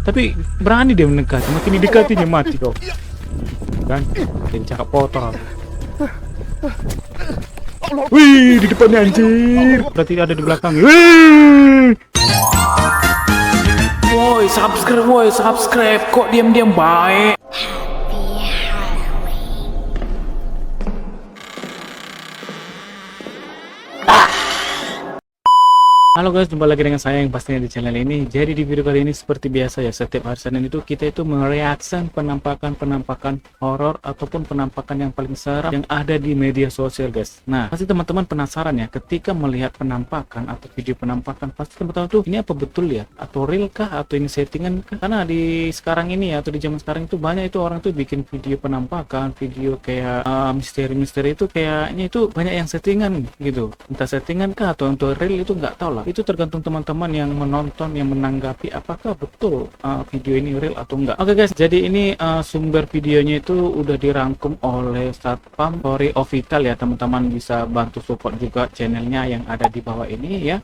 Tapi berani dia mendekat, makin didekatinya mati kau. Kan? Jadi cakap kotor. Wih, di depannya anjir. Berarti ada di belakang. Wih. Woi, subscribe. Kok diam-diam baik? Halo guys, jumpa lagi dengan saya yang pastinya di channel ini. Jadi di video kali ini seperti biasa ya, setiap hari Senin itu kita itu mereaksi penampakan horor ataupun penampakan yang paling seram yang ada di media sosial guys. Nah, pasti teman-teman penasaran ya, ketika melihat penampakan atau video penampakan, pasti teman-teman tuh ini apa betul ya? Atau real kah? Atau ini settingan kah? Karena di sekarang ini ya, atau di zaman sekarang itu banyak itu orang tuh bikin video penampakan, video kayak misteri-misteri itu kayaknya itu banyak yang settingan gitu. Entah settingan kah atau untuk real itu nggak tahu lah. Itu tergantung teman-teman yang menonton, yang menanggapi apakah betul video ini real atau enggak. Oke guys, jadi ini sumber videonya itu udah dirangkum oleh Satpam Story Official ya, teman-teman bisa bantu support juga channelnya yang ada di bawah ini ya,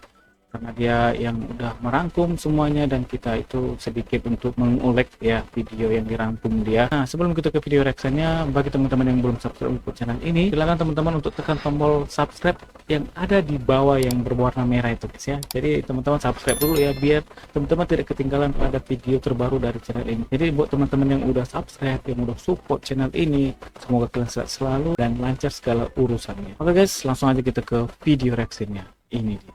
karena dia yang udah merangkum semuanya dan kita itu sedikit untuk mengulik ya video yang dirangkum dia. Nah, sebelum kita ke video reaksinya, bagi teman-teman yang belum subscribe untuk channel ini, silakan teman-teman untuk tekan tombol subscribe yang ada di bawah yang berwarna merah itu guys ya. Jadi teman-teman subscribe dulu ya, biar teman-teman tidak ketinggalan pada video terbaru dari channel ini. Jadi buat teman-teman yang udah subscribe, yang udah support channel ini, semoga kalian sehat selalu dan lancar segala urusannya. Oke guys, langsung aja kita ke video reaksinya. Ini dia.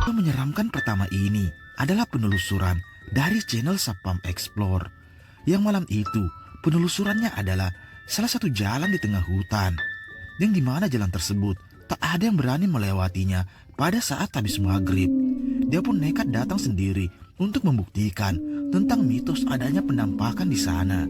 Yang menyeramkan pertama ini adalah penelusuran dari channel Satpam Explore. Yang malam itu penelusurannya adalah salah satu jalan di tengah hutan, yang dimana jalan tersebut tak ada yang berani melewatinya pada saat habis maghrib. Dia pun nekat datang sendiri untuk membuktikan tentang mitos adanya penampakan di sana.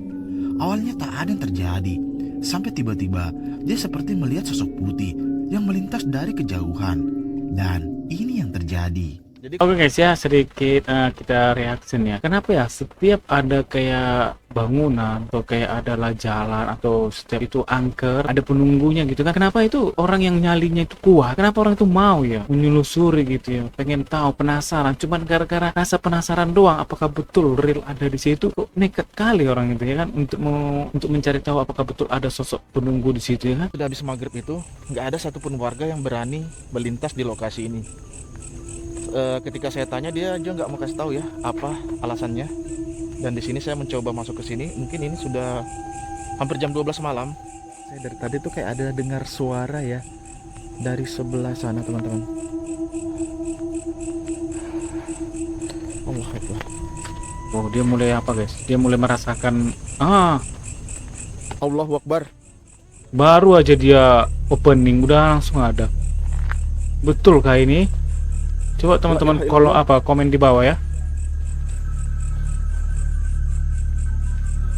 Awalnya tak ada yang terjadi, sampai tiba-tiba dia seperti melihat sosok putih yang melintas dari kejauhan. Dan ini yang terjadi. Oke guys ya, sedikit kita reaction ya. Kenapa ya setiap ada kayak bangunan atau kayak adalah jalan atau setiap itu angker ada penunggunya gitu kan? Kenapa itu orang yang nyalinya itu kuat? Kenapa orang itu mau ya menyelusuri gitu ya? Pengen tahu, penasaran. Cuman gara-gara rasa penasaran doang, apakah betul real ada di situ? Kok nekat kali orang itu ya kan untuk mencari tahu apakah betul ada sosok penunggu di situ ya kan? Sudah habis maghrib itu nggak ada satupun warga yang berani melintas di lokasi ini. Ketika saya tanya dia nggak mau kasih tahu ya apa alasannya. Dan di sini saya mencoba masuk ke sini, mungkin ini sudah hampir jam 12 malam. Saya dari tadi tuh kayak ada dengar suara ya dari sebelah sana teman-teman. Allah Akbar. Oh, dia mulai apa guys? Dia mulai merasakan Allahu Akbar. baru aja dia opening udah langsung ada. Betul kah ini? Coba teman-teman kalau komen di bawah ya.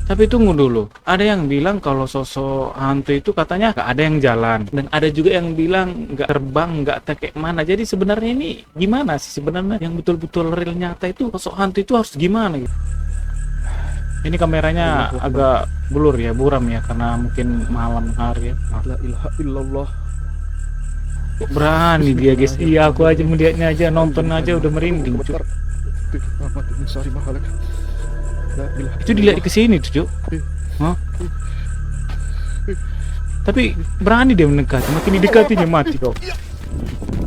Tapi tunggu dulu, ada yang bilang kalau sosok hantu itu katanya nggak ada yang jalan, dan ada juga yang bilang nggak terbang, nggak kayak mana. Jadi sebenarnya ini gimana sih sebenarnya yang betul-betul real nyata itu sosok hantu itu harus gimana gitu? Ini kameranya agak blur ya, buram ya, karena mungkin malam hari ya. La ilaha illallah. Berani dia guys. Iya, aku aja melihatnya aja, nonton aja udah merinding cuy. Itu dilihat ke sini tuh cuy. Hah? Tapi berani dia mendekat, makin didekatinya mati kau.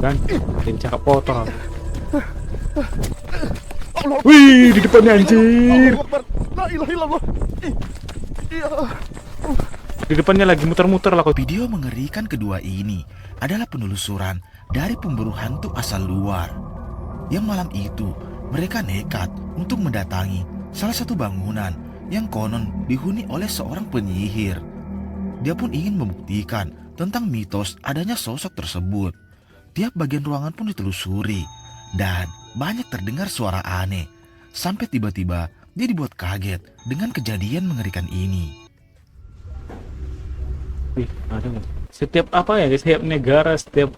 Kan? Jadi cakap kotor. Wih, di depannya anjir. La ilaha illallah. Di depannya lagi muter-muter lah kau. Video mengerikan kedua ini adalah penelusuran dari pemburu hantu asal luar. Yang malam itu mereka nekat untuk mendatangi salah satu bangunan yang konon dihuni oleh seorang penyihir. Dia pun ingin membuktikan tentang mitos adanya sosok tersebut. Tiap bagian ruangan pun ditelusuri dan banyak terdengar suara aneh. Sampai tiba-tiba dia dibuat kaget dengan kejadian mengerikan ini. Wih, ada nggak? Setiap apa ya, setiap negara, setiap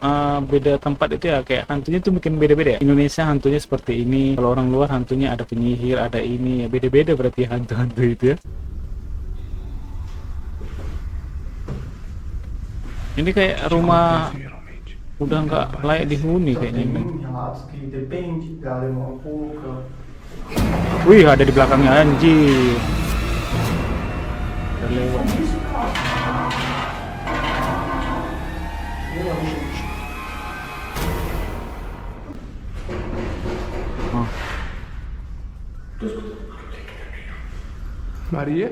beda tempat itu ya kayak hantunya tuh mungkin beda-beda ya. Indonesia hantunya seperti ini, kalau orang luar hantunya ada penyihir, ada ini ya, beda-beda berarti hantu-hantu itu ya. Ini kayak rumah Udah nggak layak dihuni kayaknya ini. Hartski, depende, dá uma pouca. Wih, ada di belakangnya anjir. Udah lewat. Oh, Maria?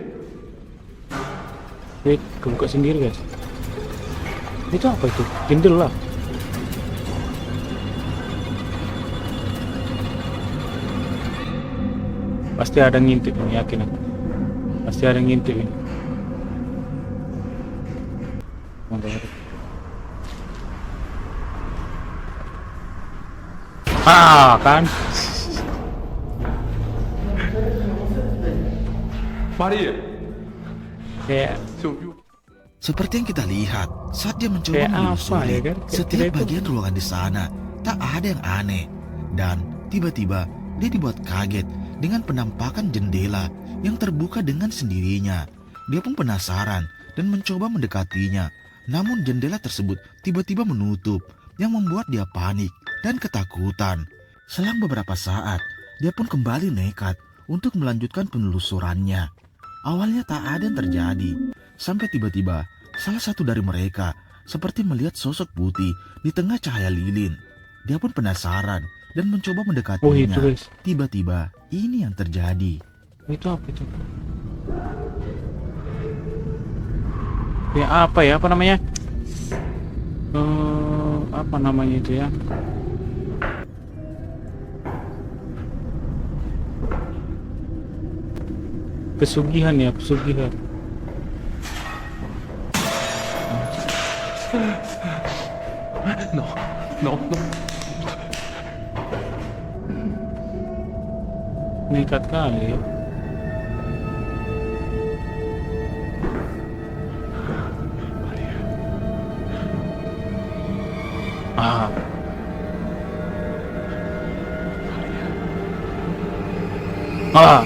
kebuka sendiri guys. Itu apa itu? Jendela. Pasti ada ngintip ini, yakin aku. Pasti ada ngintip ini. Mantap. Kan? Maria, Kayak você ouviu? Seperti yang kita lihat saat dia mencoba Kayak apa menelusuri ya kan? Kayak setiap kira itu- bagian ruangan di sana, tak ada yang aneh. Dan tiba-tiba dia dibuat kaget dengan penampakan jendela yang terbuka dengan sendirinya. Dia pun penasaran dan mencoba mendekatinya. Namun jendela tersebut tiba-tiba menutup yang membuat dia panik dan ketakutan. Selang beberapa saat, dia pun kembali nekat untuk melanjutkan penelusurannya. Awalnya tak ada yang terjadi, sampai tiba-tiba salah satu dari mereka seperti melihat sosok putih di tengah cahaya lilin. Dia pun penasaran dan mencoba oh itu mendekatinya. guys. Tiba-tiba ini yang terjadi. Itu apa itu? Ya apa ya? Apa namanya? Apa namanya itu ya? Pesugihan ya, pesugihan. No, no, no. Nekat kali ya. Ah. Ah.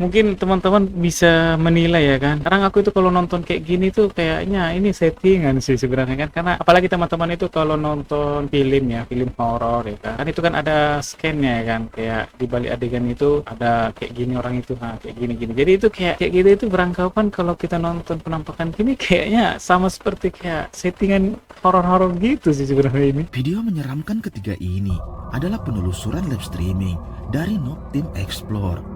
Mungkin teman-teman bisa menilai ya kan. Sekarang aku itu kalau nonton kayak gini tuh kayaknya ini settingan sih sebenarnya kan. Karena apalagi teman-teman itu kalau nonton film ya, film horor ya kan. Kan itu kan ada scan-nya ya kan. Kayak di balik adegan itu ada kayak gini orang itu, kayak gini-gini. Jadi itu kayak gitu itu beranggapan kalau kita nonton penampakan gini kayaknya sama seperti kayak settingan horor-horor gitu sih sebenarnya ini. Video menyeramkan ketiga ini adalah penelusuran live streaming dari Noob Team Explore.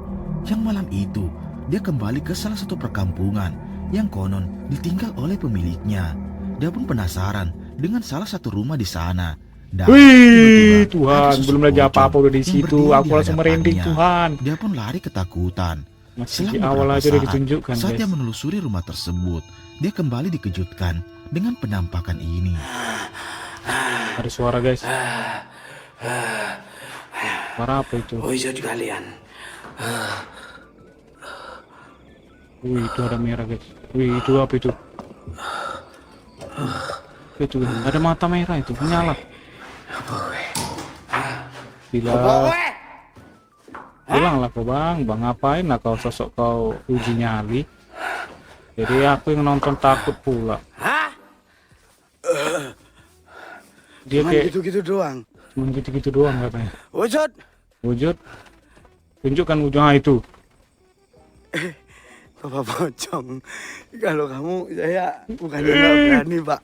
Yang malam itu, dia kembali ke salah satu perkampungan yang konon ditinggal oleh pemiliknya. Dia pun penasaran dengan salah satu rumah di sana. Dan Wih, tiba-tiba ada Tuhan, sosok belum lagi pocong apa-apa udah di yang situ. berdiri Aku di langsung merinding, hadapannya. Tuhan. Dia pun lari ketakutan. Masih Selang di awal beberapa aja udah saat, ditunjukkan, saat dia guys. menelusuri rumah tersebut, dia kembali dikejutkan dengan penampakan ini. Ada suara, guys. Suara apa itu? Wujud kalian. Wih, itu ada merah, guys. Wih, itu apa itu? Itu guys. Ada mata merah itu, menyala. Bila Bilanglah kau bang ngapain lah kau sosok kau uji nyali. Jadi aku yang nonton takut pula. Dia Cuman kayak gitu-gitu doang. cuma gitu-gitu doang katanya. Wujud. Wujud, tunjukkan wujudnya itu. Bapak pocong. Kalau kamu saya bukannya nggak berani pak.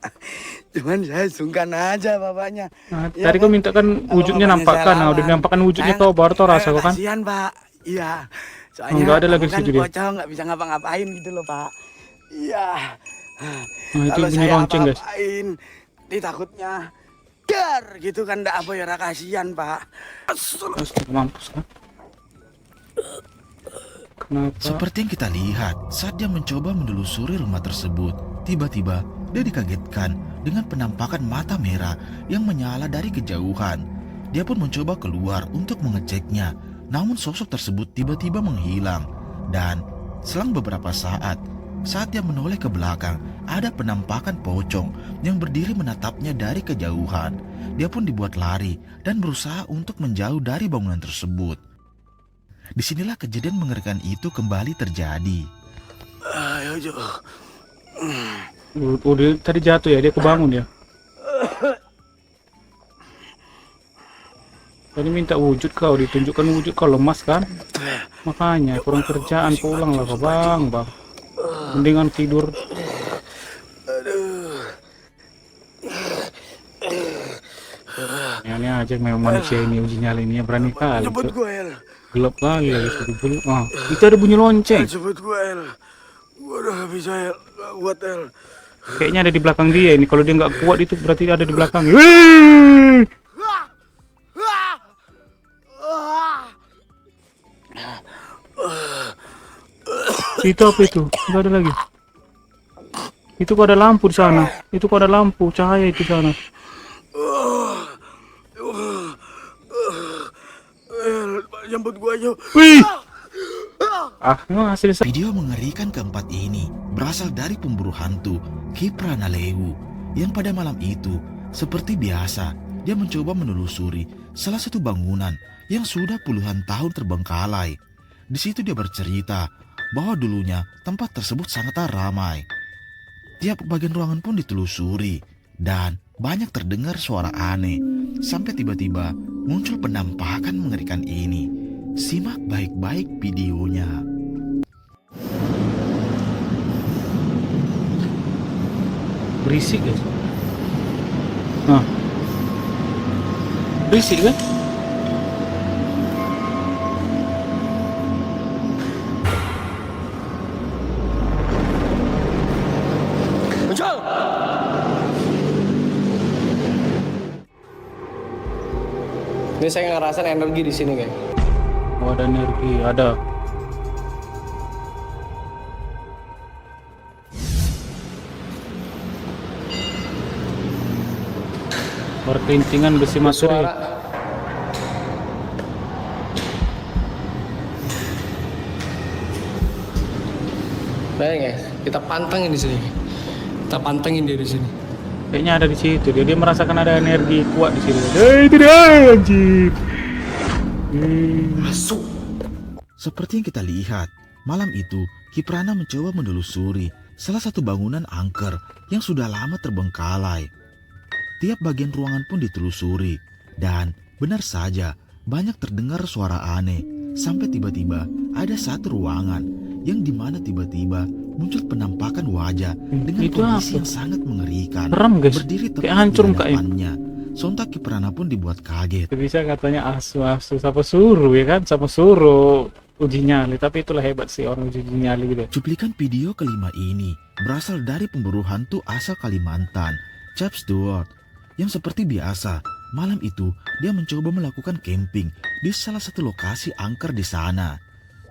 Cuman saya sungkan aja bapaknya. Nah, Iya, tadi kau kan? minta kan Kalau wujudnya bapaknya nampakkan, saya nah udah lawan. nampakkan wujudnya Saya kau baru tau rasa kau kan. Kasihan pak. Iya. Soalnya Nggak ada lagi kamu di situ kan dia. pocong nggak bisa ngapa-ngapain gitu loh pak. Iya. Nah, itu Kalau bunyi saya lonceng guys. apa-apain, ditakutnya dar gitu kan ndak apa ya kasihan pak. Terus mampus kan? Kenapa? Seperti yang kita lihat saat dia mencoba menelusuri rumah tersebut, tiba-tiba dia dikagetkan dengan penampakan mata merah yang menyala dari kejauhan. Dia pun mencoba keluar untuk mengeceknya, namun sosok tersebut tiba-tiba menghilang. Dan selang beberapa saat dia menoleh ke belakang, ada penampakan pocong yang berdiri menatapnya dari kejauhan. Dia pun dibuat lari dan berusaha untuk menjauh dari bangunan tersebut. Disinilah kejadian mengerikan itu kembali terjadi. Ayo Jo. Udah tadi jatuh ya, dia kebangun ya. Tadi minta wujud kau, ditunjukkan wujud kau lemas kan? Makanya kurang kerjaan, pulang lah kau bang. Mendingan tidur. Ini aja memang manusia ini, uji nyali ini berani kali. Jemput gue, El. Gelap kali lagi sudah gelap. Ah, itu ada bunyi lonceng. Jemput gue, El. Gue udah gak bisa, El. Gak kuat, El. Kayaknya ada di belakang dia ini. Kalau dia nggak kuat itu berarti ada di belakang. Wih! Itu apa itu? Nggak ada lagi. Itu kok ada lampu di sana. Itu kok ada lampu cahaya itu di sana. El, jemput gue aja. Wih! Ah, no, hasil Video mengerikan keempat ini berasal dari pemburu hantu Kiprana Lewu yang pada malam itu seperti biasa dia mencoba menelusuri salah satu bangunan yang sudah puluhan tahun terbengkalai. Di situ dia bercerita bahwa dulunya tempat tersebut sangat ramai. Tiap bagian ruangan pun ditelusuri dan banyak terdengar suara aneh sampai tiba-tiba muncul penampakan mengerikan ini. Simak baik-baik videonya. berisik guys. Nah, berisik kan? Muncul! Ini saya ngerasain energi di sini, guys. Oh, ada energi, ada. Berkelintingan besi materi. Suara. Baik, guys. Kita pantengin di sini. Kita pantengin dia di sini. Kayaknya ada di situ. Dia merasakan ada energi kuat di situ. Itu dia anjir. Masuk. Seperti yang kita lihat, malam itu Kiprana mencoba menelusuri salah satu bangunan angker yang sudah lama terbengkalai. Tiap bagian ruangan pun ditelusuri dan benar saja banyak terdengar suara aneh sampai tiba-tiba ada satu ruangan yang dimana tiba-tiba muncul penampakan wajah dengan Itu kondisi apa? yang sangat mengerikan. Serem, guys. Berdiri Kayak tepat hancur di mukanya. hadapannya. Sontak Kiprana pun dibuat kaget. Bisa katanya asu-asu siapa suruh ya kan? Siapa suruh uji nyali. Tapi itulah hebat sih orang uji nyali gitu. Cuplikan video kelima ini berasal dari pemburu hantu asal Kalimantan, Chap Stewart, yang seperti biasa, malam itu dia mencoba melakukan camping di salah satu lokasi angker di sana.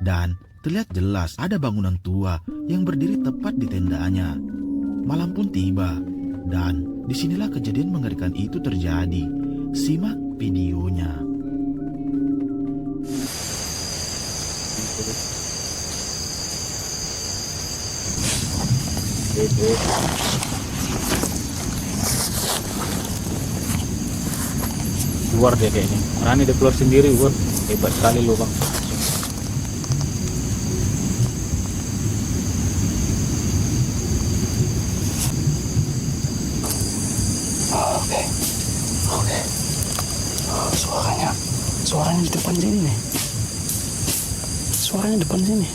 Dan terlihat jelas ada bangunan tua yang berdiri tepat di tendanya. Malam pun tiba, dan disinilah kejadian mengerikan itu terjadi. Simak videonya. Keluar dia kayaknya. Berani dia keluar sendiri, Bang. Hebat sekali lu, Bang. Suaranya di depan sini nih. Suaranya depan sini.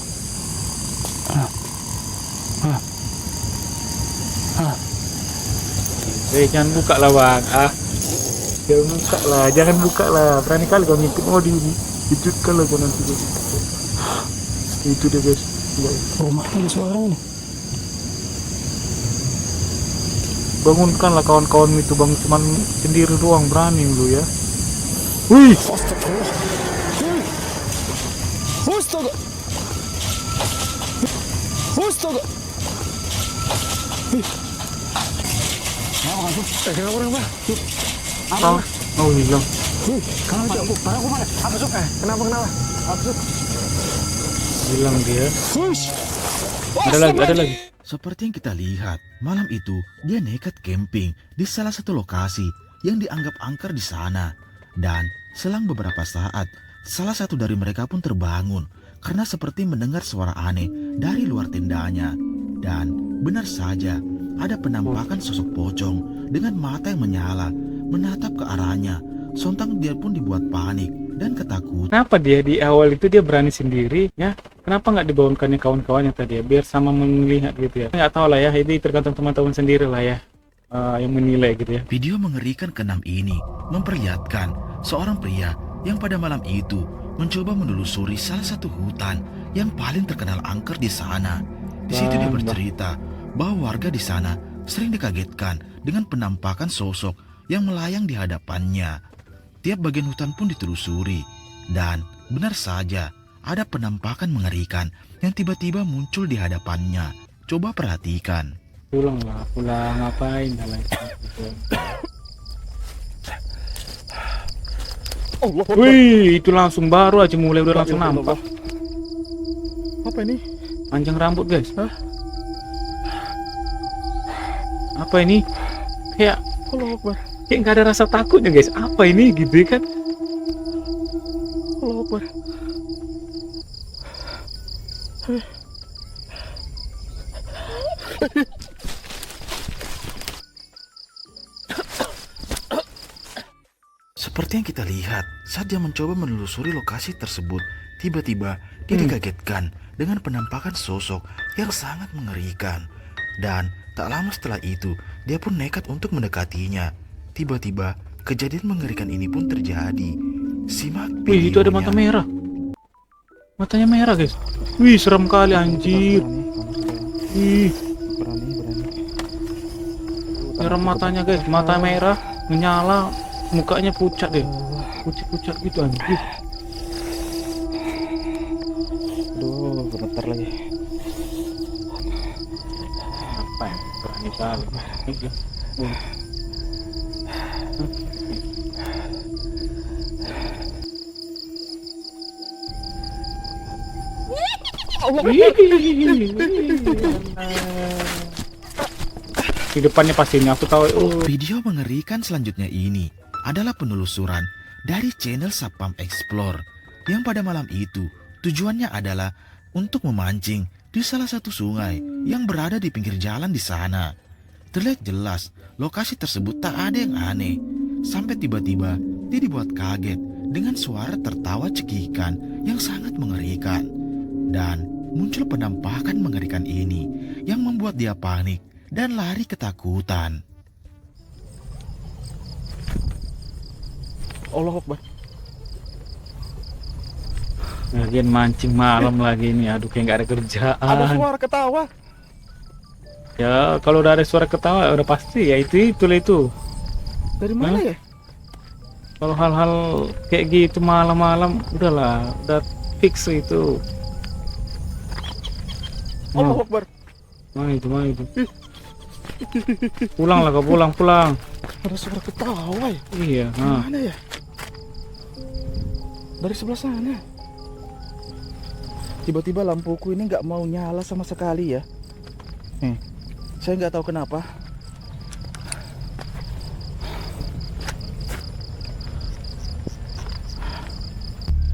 Jangan buka lah, Bang. Jangan buka lah, jangan buka lah. Berani kali kau ngintip mau di ini. Wujudkan lah kau nanti. Itu dia, guys. Rumahnya ada suaranya nih. Bangunkanlah kawan-kawan itu, Bang. Cuman sendiri doang, berani lu ya. Wih, Astagfirullah. Astaga. Astaga. Kenapa orang Pak? oh hilang. Kenapa? Aku mana? Apa sok? Kenapa? Apa sok? Hilang dia. Hush. Ada lagi. Seperti yang kita lihat, malam itu dia nekat camping di salah satu lokasi yang dianggap angker di sana. Dan selang beberapa saat, salah satu dari mereka pun terbangun karena seperti mendengar suara aneh dari luar tendanya. Dan benar saja, ada penampakan sosok pocong dengan mata yang menyala menatap ke arahnya. Sontak dia pun dibuat panik dan ketakutan. Kenapa dia di awal itu dia berani sendiri ya? Kenapa nggak dibangunkannya kawan-kawannya tadi ya? Biar sama melihat gitu ya. Nggak tahu lah ya, ini tergantung teman-teman sendiri lah ya, yang menilai gitu ya. Video mengerikan keenam ini memperlihatkan seorang pria yang pada malam itu mencoba menelusuri salah satu hutan yang paling terkenal angker di sana. Di situ dia bercerita bahwa warga di sana sering dikagetkan dengan penampakan sosok yang melayang di hadapannya. Tiap bagian hutan pun ditelusuri, dan benar saja ada penampakan mengerikan yang tiba-tiba muncul di hadapannya. Coba perhatikan. Pulang lah, pulang ngapain dalam Allah Akbar. Wih, itu langsung baru aja mulai udah langsung nampak. Apa ini? Panjang rambut guys. Apa ini? Kayak Allah Akbar. kayak nggak ada rasa takutnya guys. Apa ini gitu kan? Allah Akbar. Seperti yang kita lihat, saat dia mencoba menelusuri lokasi tersebut, tiba-tiba dia dikagetkan dengan penampakan sosok yang sangat mengerikan. Dan tak lama setelah itu, dia pun nekat untuk mendekatinya. Tiba-tiba, kejadian mengerikan ini pun terjadi. Simak videonya. Wih, itu ada mata merah. Matanya merah guys. Wih, serem kali anjir. Wih, merah matanya guys, mata merah, menyala, mukanya pucat deh. Pucat-pucat gitu anjir. Aduh, gemetar lagi. Apa ya? Berani kali. Di depannya pasti ini aku tahu. Video mengerikan selanjutnya ini adalah penelusuran dari channel Sapam Explore yang pada malam itu tujuannya adalah untuk memancing di salah satu sungai yang berada di pinggir jalan di sana. Terlihat jelas lokasi tersebut tak ada yang aneh, sampai tiba-tiba dia dibuat kaget dengan suara tertawa cekikan yang sangat mengerikan. Dan muncul penampakan mengerikan ini yang membuat dia panik dan lari ketakutan. Allah Akbar. Lagian mancing malam lagi ini, aduh kayak nggak ada kerjaan. Ada suara ketawa. Ya kalau udah ada suara ketawa udah pasti ya itu Dari mana ya? Kalau hal-hal kayak gitu malam-malam udahlah, udah fix itu. Allah Akbar. Mana itu? Pulang lah kau, pulang. Ada suara ketawa ya? Iya. Mana ya? Dari sebelah sana. Tiba-tiba lampuku ini nggak mau nyala sama sekali ya. Saya nggak tahu kenapa.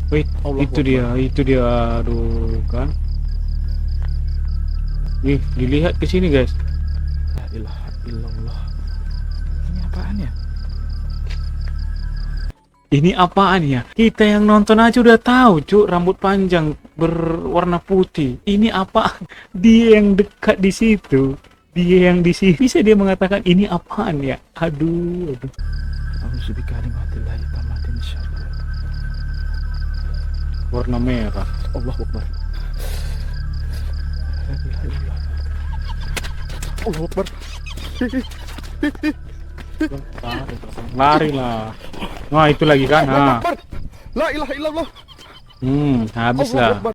Wait, Allah itu dia, aduh kan. Nih, dilihat ke sini guys. La ilaha illallah. Ini apaan ya? Ini apaan ya? Kita yang nonton aja udah tahu, Cuk, rambut panjang berwarna putih. Ini apa? Dia yang dekat di situ. Dia yang di sini. Bisa dia mengatakan ini apaan ya? Aduh. A'udzu bikalimatillahi tammati min syarri. Warna merah. Allah Akbar. La ilaha illallah. Allah Akbar. Lari lah. Wah, itu lagi kan. Allah Nah. Akbar. La ilaha illallah. Habis Allah lah. Akbar.